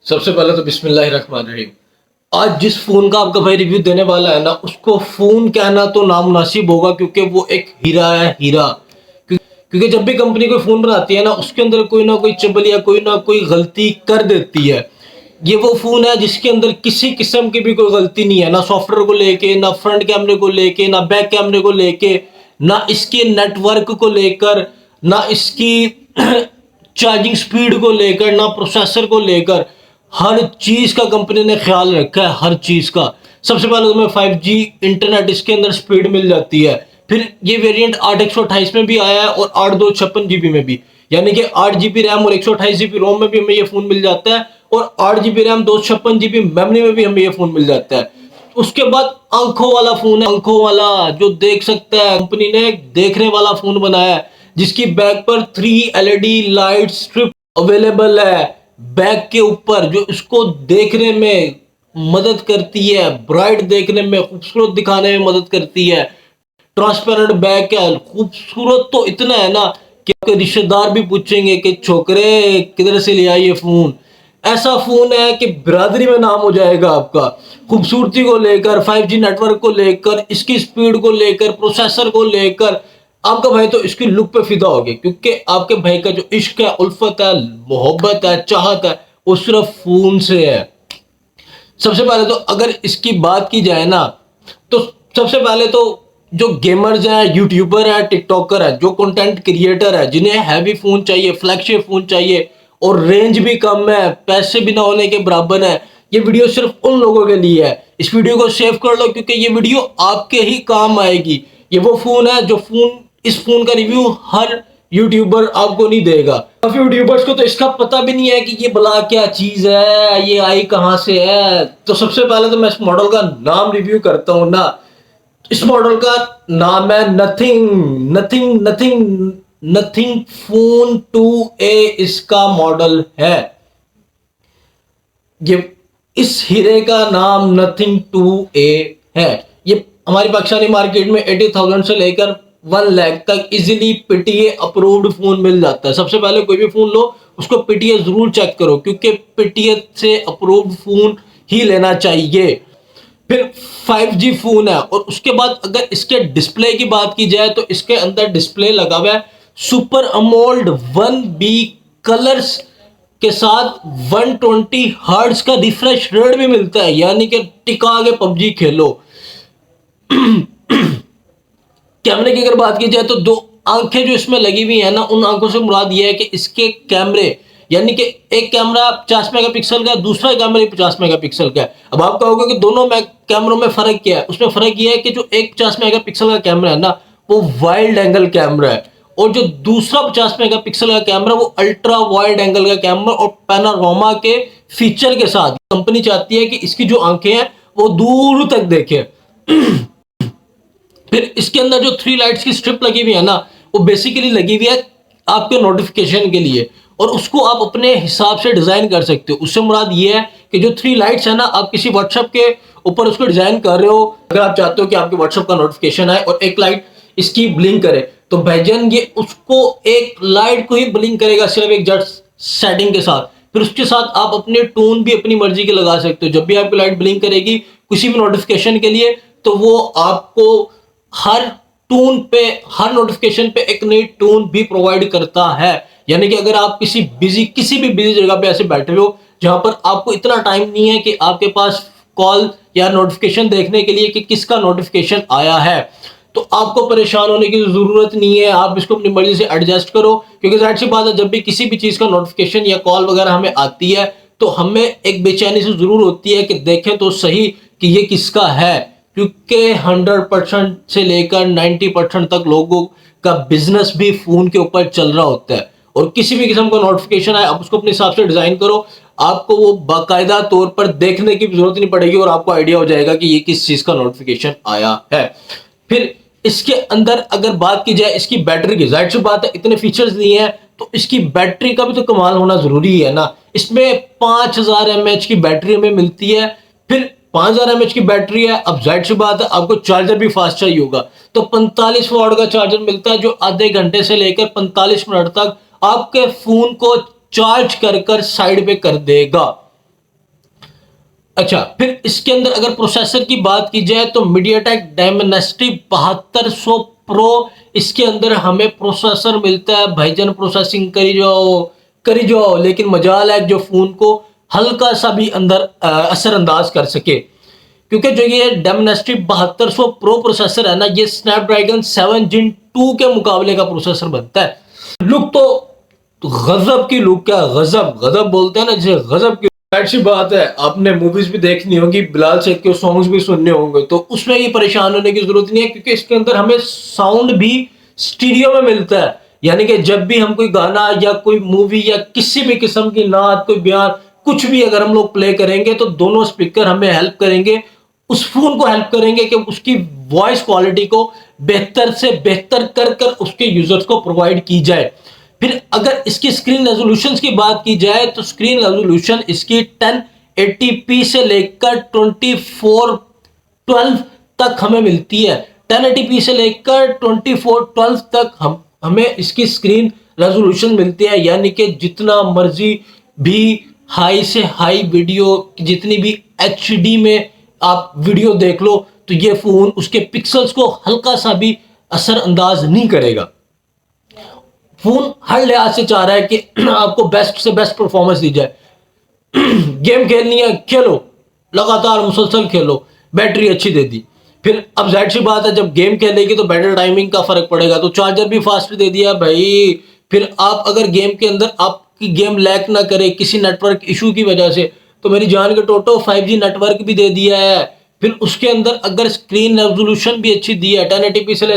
सबसे पहले तो बिस्मिल्लाहिर्रहमानिर्रहीम। आज जिस फोन का आपका भाई रिव्यू देने वाला है ना, उसको फोन कहना तो नामुनासिब होगा क्योंकि वो एक हीरा है, हीरा। क्योंकि जब भी कंपनी कोई फोन बनाती है ना, उसके अंदर कोई ना कोई चबल या कोई ना कोई गलती कर देती है। ये वो फोन है जिसके अंदर किसी किस्म की भी कोई गलती नहीं है, ना सॉफ्टवेयर को लेके, ना फ्रंट कैमरे को लेके, ना बैक कैमरे को लेके, ना इसके नेटवर्क को लेकर, ना इसकी चार्जिंग स्पीड को लेकर, ना प्रोसेसर को लेकर। हर चीज का कंपनी ने ख्याल रखा है, हर चीज का। सबसे पहले तुम्हें 5G इंटरनेट इसके अंदर स्पीड मिल जाती है। फिर ये वेरिएंट 8 128 में भी आया है और 8 2 56 GB में भी, यानी कि 8 GB रैम और 128 GB रोम में भी हमें ये फोन मिल जाता है, और 8 GB रैम 256 GB मेमोरी में भी हमें ये फोन मिल जाता है। उसके बाद आंखों वाला फोन है, आंखों वाला जो देख सकता है। कंपनी ने एक देखने वाला फोन बनाया है जिसकी बैक पर 3 LED लाइट स्ट्रिप अवेलेबल है बैक के ऊपर, जो इसको देखने में मदद करती है, ब्राइट देखने में, खूबसूरत दिखाने में मदद करती है। ट्रांसपेरेंट बैक है, खूबसूरत तो इतना है ना कि आपके रिश्तेदार भी पूछेंगे कि छोकरे किधर से लिया ये फोन। ऐसा फोन है कि बिरादरी में नाम हो जाएगा आपका, खूबसूरती को लेकर, 5G नेटवर्क को लेकर, इसकी स्पीड को लेकर, प्रोसेसर को लेकर। आपका भाई तो इसकी लुक पे फिदा हो गया, क्योंकि आपके भाई का जो इश्क है, उल्फत है, मोहब्बत है, चाहत है, वो सिर्फ फोन से है। सबसे पहले तो अगर इसकी बात की जाए ना, तो सबसे पहले तो जो गेमर्स हैं, यूट्यूबर है, टिकटॉकर है, जो कंटेंट क्रिएटर है, जिन्हें हैवी फोन चाहिए, फ्लैगशिप फोन चाहिए और रेंज भी कम है, पैसे भी ना होने के बराबर है, ये वीडियो सिर्फ उन लोगों के लिए है। इस वीडियो को सेव कर लो क्योंकि ये वीडियो आपके ही काम आएगी। ये वो फोन है जो इस फोन का रिव्यू हर यूट्यूबर आपको नहीं देगा। काफी यूट्यूबर्स को तो इसका पता भी नहीं है कि ये भला क्या चीज है, ये आई कहां से है। तो सबसे पहले तो मैं इस मॉडल का नाम रिव्यू करता हूं ना। इस मॉडल का नाम है nothing nothing nothing nothing phone 2A इसका मॉडल है। ये इस हीरे का नाम नथिंग 2A है। ये हमारी पाकिस्तानी मार्केट में 80,000 से लेकर 1 लाख तक इजीली पीटीए अप्रूव्ड फोन मिल जाता है। सबसे पहले कोई भी फोन लो, उसको पीटीए जरूर चेक करो, क्योंकि पीटीए से अप्रूव्ड फोन ही लेना चाहिए। फिर 5G फोन है, और उसके बाद अगर इसके डिस्प्ले की बात की जाए तो इसके अंदर डिस्प्ले लगा हुआ है सुपर अमोल्ड 1B कलर्स के साथ 120 हर्ट्ज का रिफ्रेश रेट भी मिलता है, यानी कि टिका के पबजी खेलो। कैमरे की अगर बात की जाए तो 2 आंखें जो इसमें लगी हुई है ना, उन आंखों से मुराद यह है कि इसके कैमरे, यानी कि एक कैमरा 50 मेगापिक्सल का है, दूसरा कैमरा 50 मेगापिक्सल का है। अब आप कहोगे कि दोनों कैमरों में फर्क क्या है? उसमें फर्क यह है कि जो एक 50 मेगापिक्सल का कैमरा है ना, वो वाइड एंगल कैमरा है, और जो दूसरा 50 मेगापिक्सल का कैमरा वो अल्ट्रा वाइड एंगल का कैमरा और पैनोरामा के फीचर के साथ। कंपनी चाहती है कि इसकी जो आंखें हैं वो दूर तक देखें। फिर इसके अंदर जो 3 लाइट्स की स्ट्रिप लगी हुई है ना, वो बेसिकली लगी हुई है आपके नोटिफिकेशन के लिए, और उसको आप अपने हिसाब से डिजाइन कर सकते हो। उससे मुराद ये है कि जो 3 लाइट्स है ना, आप किसी व्हाट्सएप के ऊपर उसको डिजाइन कर रहे हो। अगर आप चाहते हो कि आपके व्हाट्सएप का नोटिफिकेशन आए और एक लाइट इसकी ब्लिंक करे, तो भाईजान ये उसको एक लाइट को ही ब्लिंक करेगा सिर्फ एक जस्ट सेटिंग के साथ। फिर उसके साथ आप अपने टोन भी अपनी मर्जी के लगा सकते हो। जब भी आपकी लाइट ब्लिंक करेगी किसी भी नोटिफिकेशन के लिए, तो वो आपको हर टोन पे, हर नोटिफिकेशन पे एक नई टोन भी प्रोवाइड करता है। यानी कि अगर आप किसी भी बिजी जगह पे ऐसे बैठे हो जहां पर आपको इतना टाइम नहीं है कि आपके पास कॉल या नोटिफिकेशन देखने के लिए कि किसका नोटिफिकेशन आया है, तो आपको परेशान होने की जरूरत नहीं है। आप इसको अपनी मर्जी से एडजस्ट करो, क्योंकि जाहिर सी बात है, जब भी किसी भी चीज का नोटिफिकेशन या कॉल वगैरह हमें आती है तो हमें एक बेचैनी से जरूर होती है कि देखें तो सही कि ये किसका है, क्योंकि 100% से लेकर 90% तक लोगों का बिजनेस भी फोन के ऊपर चल रहा होता है। और किसी भी किस्म का नोटिफिकेशन आए, आप उसको अपने हिसाब से डिजाइन करो, आपको वो बाकायदा तौर पर देखने की जरूरत नहीं पड़ेगी और आपको आइडिया हो जाएगा कि ये किस चीज का नोटिफिकेशन आया है। फिर इसके अंदर अगर बात की जाए इसकी बैटरी की, जाहिर सी बात है इतने फीचर्स दिए हैं तो इसकी बैटरी का भी तो कमाल होना जरूरी है ना। इसमें 5000 mAh की बैटरी हमें मिलती है। फिर 5000 mAh की बैटरी है, अब जाहिर सी बात है आपको चार्जर भी फास्ट चाहिए होगा, तो 45 वाट का चार्जर मिलता है जो आधे घंटे से लेकर 45 मिनट तक आपके फोन को चार्ज कर साइड पे कर देगा। अच्छा, फिर इसके अंदर अगर प्रोसेसर की बात की जाए तो मीडियाटेक डायमेंसिटी 7200 प्रो, इसके अंदर हमें प्रोसेसर मिलता है भाईजान, प्रोसेसिंग करी जाओ, लेकिन मजाल है जो फोन को हल्का सा भी अंदर असरअंदाज कर सके, क्योंकि जो ये डायमेंसिटी 7200 प्रो प्रोसेसर है ना, ये स्नैपड्रैगन 7 Gen 2 के मुकाबले का प्रोसेसर बनता है। लुक तो गजब की लुक, क्या गजब गजब बोलते हैं ना जिसे, गजब की। अच्छी बात है, आपने मूवीज भी देखनी होगी, बिलाल सेठ के सॉन्ग्स भी सुनने होंगे, तो उसमें ये परेशान होने की जरूरत नहीं है, क्योंकि इसके अंदर हमें साउंड भी स्टीरियो में मिलता है। यानी कि जब भी हम कोई गाना या कोई मूवी या किसी भी किस्म की नात, कोई बयान, कुछ भी अगर हम लोग प्ले करेंगे तो दोनों स्पीकर हमें हेल्प करेंगे, उस फोन को हेल्प करेंगे कि उसकी वॉइस क्वालिटी को बेहतर से बेहतर कर कर उसके यूजर्स को प्रोवाइड की जाए। फिर अगर इसकी स्क्रीन रेजोल्यूशन की बात की जाए तो स्क्रीन रेजोल्यूशन इसकी 1080p से लेकर 2412 तक हमें मिलती है। 1080p से लेकर 2412 तक हमें इसकी स्क्रीन रेजोल्यूशन मिलती है, यानी कि जितना मर्जी भी हाई से हाई वीडियो, जितनी भी HD में आप वीडियो देख लो, तो ये फोन उसके पिक्सल्स को हल्का सा भी असरअंदाज नहीं करेगा। फोन हर लिहाज से चाह रहा है कि आपको बेस्ट से बेस्ट परफॉर्मेंस दी जाए। गेम खेलनी है, खेलो, लगातार मुसलसल खेलो, बैटरी अच्छी दे दी। फिर अब जाहिर सी बात है, जब गेम खेलेगी तो बैटरी टाइमिंग का फर्क पड़ेगा, तो चार्जर भी फास्ट दे दिया भाई। फिर आप अगर गेम के अंदर आपकी गेम लैग ना करे किसी नेटवर्क इशू की वजह से, तो मेरी जान के टोटो 5G नेटवर्क भी दे दिया है। फिर उसके अंदर अगर स्क्रीन रेजोल्यूशन भी अच्छी दी है, 1080p से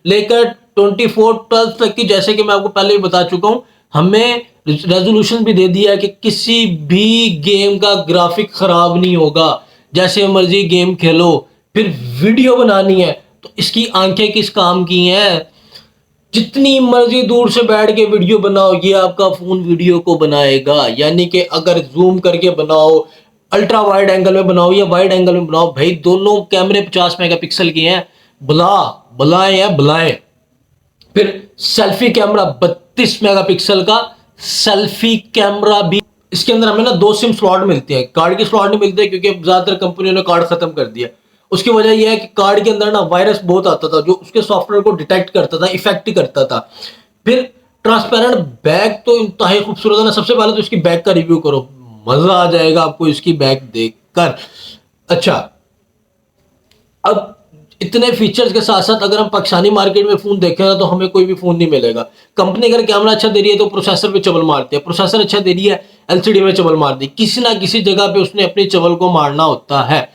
लेकर 2412 तक की, जैसे कि मैं आपको पहले भी बता चुका हूं, हमें रेजोल्यूशन भी दे दिया है कि किसी भी गेम का ग्राफिक खराब नहीं होगा, जैसे मर्जी गेम खेलो। फिर वीडियो बनानी है तो इसकी आंखें किस काम की हैं, जितनी मर्जी दूर से बैठ के वीडियो बनाओ, ये आपका फोन वीडियो को बनाएगा। यानी कि अगर जूम करके बनाओ, अल्ट्रा वाइड एंगल में बनाओ या वाइड एंगल में बनाओ, भाई दोनों कैमरे 50 मेगापिक्सल के हैं, बुलाए। फिर सेल्फी कैमरा 32 मेगापिक्सल का सेल्फी कैमरा भी। इसके अंदर हमें ना 2 सिम स्लॉट मिलते हैं, कार्ड के स्लॉट नहीं मिलते क्योंकि ज्यादातर कंपनियों ने कार्ड खत्म कर दिया। उसकी वजह यह है कि कार्ड के अंदर ना वायरस बहुत आता था, जो उसके सॉफ्टवेयर को डिटेक्ट करता था, इफेक्ट करता था। फिर ट्रांसपेरेंट बैग तो इंतहाई खूबसूरत है ना। सबसे पहले तो इसकी बैग का रिव्यू करो, मजा आ जाएगा आपको इसकी बैग देखकर। अच्छा, अब इतने फीचर्स के साथ साथ अगर हम पाकिस्तानी मार्केट में फोन देखें ना, तो हमें कोई भी फोन नहीं मिलेगा। कंपनी अगर कैमरा अच्छा दे रही है तो प्रोसेसर पे चबल मारती है, प्रोसेसर अच्छा दे रही है LCD में चबल मार दी, किसी ना किसी जगह पे उसने अपनी चबल को मारना होता है।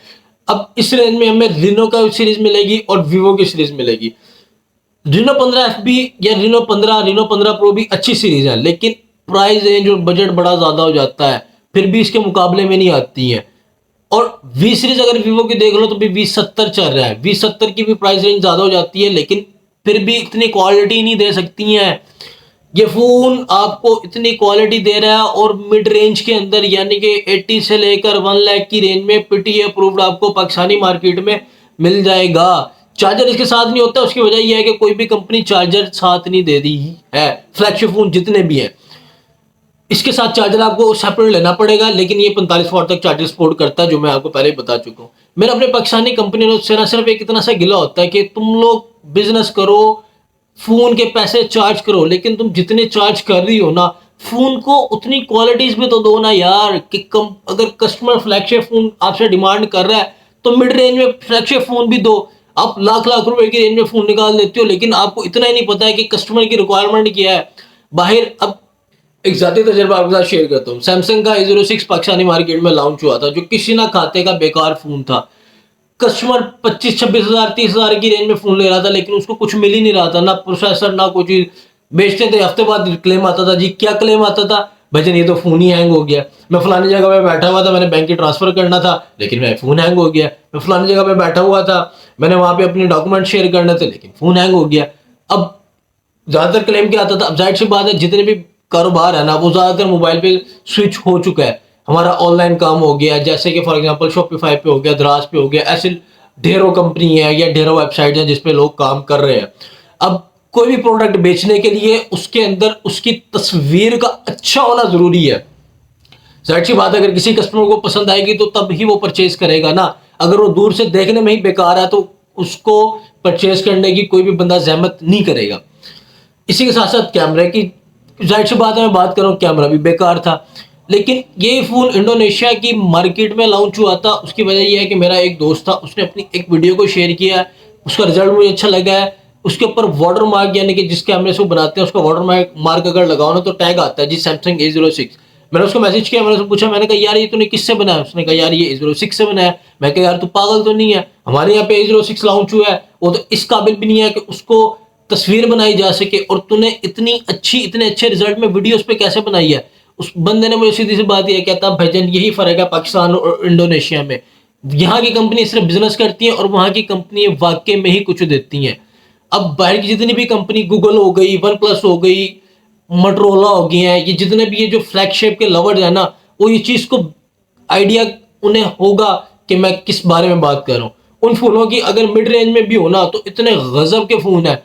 अब इस रेंज में हमें Reno का सीरीज मिलेगी और Vivo की सीरीज मिलेगी। Reno 15FB या Reno 15 Pro भी अच्छी सीरीज है, लेकिन प्राइस रेंज और बजट बड़ा ज्यादा हो जाता है, फिर भी इसके मुकाबले में नहीं आती है। और V सीरीज अगर Vivo की देख लो तो भी V70 चल रहा है, V70 की भी प्राइस रेंज ज्यादा हो जाती है, लेकिन फिर भी इतनी क्वालिटी नहीं दे सकती हैं। ये फोन आपको इतनी क्वालिटी दे रहा है और मिड रेंज के अंदर, यानी कि 80 से लेकर 1 लाख की रेंज में PTA अप्रूव्ड आपको पाकिस्तानी मार्केट में मिल जाएगा। चार्जर इसके साथ नहीं होता, उसकी वजह यह है कि कोई भी कंपनी चार्जर साथ नहीं दे रही है, फ्लैगशिप फोन जितने भी हैं। इसके साथ चार्जर आपको सेपरेट लेना पड़ेगा, लेकिन ये 45 वाट तक चार्जर सपोर्ट करता है, जो मैं आपको पहले ही बता चुका हूँ। मेरा अपने पाकिस्तानी कंपनी से ना सिर्फ एक इतना सा गिला होता है कि तुम लोग बिजनेस करो, फोन के पैसे चार्ज करो, लेकिन तुम जितने चार्ज कर रही हो ना, फोन को उतनी क्वालिटीज भी तो दो ना यार। कि अगर कस्टमर फ्लैगशिप फोन आपसे डिमांड कर रहा है तो मिड रेंज में फ्लैगशिप फोन भी दो। आप लाख लाख रुपए की रेंज में फोन निकाल देते हो, लेकिन आपको इतना ही नहीं पता है कि कस्टमर की रिक्वायरमेंट क्या है बाहर। अब एक जाती तजर्बा आपके साथ शेयर करता हूँ। सैमसंग का A06 पाकिस्तानी मार्केट में लॉन्च हुआ था, जो किसी ना खाते का बेकार फोन था। कस्टमर 25-26 हजार 30 हजार की रेंज में फोन ले रहा था, लेकिन उसको कुछ मिल ही नहीं रहा था, ना प्रोसेसर ना कोई चीज। बेचते थे, हफ्ते बाद क्लेम आता था। जी क्या क्लेम आता था? भजन ये तो फोन ही हैंग हो गया। मैं फलानी जगह पे बैठा हुआ था, मैंने बैंक की ट्रांसफर करना था, लेकिन मेरा फोन हैंग हो गया। मैं फलानी जगह पे बैठा हुआ था, मैंने वहां पे अपने डॉक्यूमेंट शेयर करने थे, लेकिन फोन हैंग हो गया। अब ज्यादातर क्लेम क्या आता था? अब जाहिर सी बात है, जितने भी कारोबार है ना, वो ज्यादातर मोबाइल पे स्विच हो चुका है। हमारा ऑनलाइन काम हो गया, जैसे कि फॉर एग्जांपल शॉपिफाई पे हो गया, दराज पे हो गया, ऐसे ढेरों कंपनी है या ढेरों वेबसाइट है जिसपे लोग काम कर रहे हैं। अब कोई भी प्रोडक्ट बेचने के लिए उसके अंदर उसकी तस्वीर का अच्छा होना जरूरी है। जाहिर सी बात है, अगर किसी कस्टमर को पसंद आएगी तो तब ही वो परचेज करेगा ना। अगर वो दूर से देखने में ही बेकार है तो उसको परचेज करने की कोई भी बंदा जहमत नहीं करेगा। इसी के साथ साथ कैमरे की जाहिर सी बात है, मैं बात कर रहा हूँ, कैमरा भी बेकार था। लेकिन ये फ़ोन इंडोनेशिया की मार्केट में लॉन्च हुआ था, उसकी वजह ये है कि मेरा एक दोस्त था, उसने अपनी एक वीडियो को शेयर किया है, उसका रिजल्ट मुझे अच्छा लगा है। उसके ऊपर वाटर मार्क, यानी कि जिस कैमरे से वो बनाते हैं उसका वाटर मार्क अगर लगाओ ना तो टैग आता है जी सैमसंग A06। मैंने उसको मैसेज किया, मैंने उसको पूछा, मैंने कहा यार ये तूने किससे बनाया? उसने कहा यार ये A06 से बनाया। मैं कहा यार तू पागल तो नहीं है, हमारे यहाँ पे A06 लॉन्च हुआ है, वो तो इस काबिल भी नहीं है कि उसको तस्वीर बनाई जा सके, और तूने इतनी अच्छी, इतने अच्छे रिजल्ट में वीडियो उस पर कैसे बनाई है? उस बंदे ने मुझे सीधी सी बात यह कहता, भाईजान यही फर्क है पाकिस्तान और इंडोनेशिया में, यहाँ की कंपनी सिर्फ बिजनेस करती है और वहाँ की कंपनी वाकई में ही कुछ देती हैं। अब बाहर की जितनी भी कंपनी, गूगल हो गई, वन प्लस हो गई, मोटरोला हो गई है, ये जितने भी ये जो फ्लैगशिप के लवर्स है ना, वो ये चीज को आइडिया उन्हें होगा कि मैं किस बारे में बात कर रहा हूँ। उन फोनों की अगर मिड रेंज में भी हो ना तो इतने गजब के फोन है,